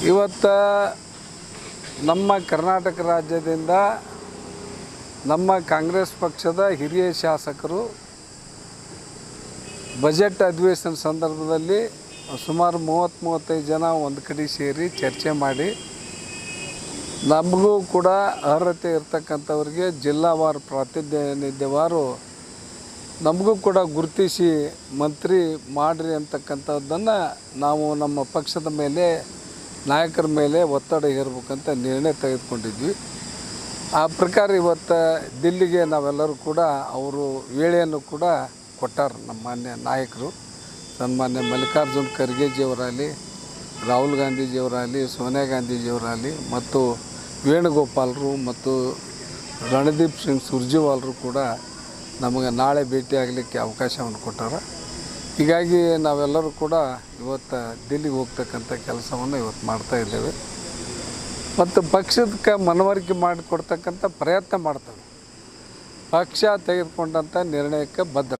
ಇವತ್ತು ನಮ್ಮ ಕರ್ನಾಟಕ ರಾಜ್ಯದಿಂದ ನಮ್ಮ ಕಾಂಗ್ರೆಸ್ ಪಕ್ಷದ ಹಿರಿಯ ಶಾಸಕರು ಬಜೆಟ್ ಅಧಿವೇಶನ ಸಂದರ್ಭದಲ್ಲಿ ಸುಮಾರು 30-35 ಜನ ಒಂದು ಕಡೆ ಸೇರಿ ಚರ್ಚೆ ಮಾಡಿ ನಮಗೂ ಕೂಡ ಅರ್ಹತೆ ಇರ್ತಕ್ಕಂಥವ್ರಿಗೆ ಜಿಲ್ಲಾವಾರು ಪ್ರಾತಿನಿಧ್ಯವಾರು ನಮಗೂ ಕೂಡ ಗುರುತಿಸಿ ಮಂತ್ರಿ ಮಾಡಿರಿ ಅಂತಕ್ಕಂಥದ್ದನ್ನು ನಾವು ನಮ್ಮ ಪಕ್ಷದ ಮೇಲೆ ನಾಯಕರ ಮೇಲೆ ಒತ್ತಡ ಹೇರಬೇಕಂತ ನಿರ್ಣಯ ತೆಗೆದುಕೊಂಡಿದ್ವಿ. ಆ ಪ್ರಕಾರ ಇವತ್ತು ದಿಲ್ಲಿಗೆ ನಾವೆಲ್ಲರೂ ಕೂಡ ಅವರು ವೇಳೆಯನ್ನು ಕೂಡ ಕೊಟ್ಟಾರೆ. ನಮ್ಮ ಮಾನ್ಯ ನಾಯಕರು ಸನ್ಮಾನ್ಯ ಮಲ್ಲಿಕಾರ್ಜುನ್ ಖರ್ಗೆಜಿಯವರಾಗಲಿ, ರಾಹುಲ್ ಗಾಂಧೀಜಿಯವರಾಗಲಿ, ಸೋನಿಯಾ ಗಾಂಧೀಜಿಯವರಾಗಲಿ ಮತ್ತು ವೇಣುಗೋಪಾಲರು ಮತ್ತು ರಣದೀಪ್ ಸಿಂಗ್ ಸುರ್ಜೇವಾಲರು ಕೂಡ ನಮಗೆ ನಾಳೆ ಭೇಟಿಯಾಗಲಿಕ್ಕೆ ಅವಕಾಶವನ್ನು ಕೊಟ್ಟಾರೆ. ಹೀಗಾಗಿ ನಾವೆಲ್ಲರೂ ಕೂಡ ಇವತ್ತು ದಿಲ್ಲಿಗೆ ಹೋಗ್ತಕ್ಕಂಥ ಕೆಲಸವನ್ನು ಇವತ್ತು ಮಾಡ್ತಾಯಿದ್ದೇವೆ ಮತ್ತು ಪಕ್ಷಕ್ಕೆ ಮನವರಿಕೆ ಮಾಡಿಕೊಡ್ತಕ್ಕಂಥ ಪ್ರಯತ್ನ ಮಾಡ್ತೇವೆ. ಪಕ್ಷ ತೆಗೆದುಕೊಂಡಂಥ ನಿರ್ಣಯಕ್ಕೆ ಬದ್ಧ.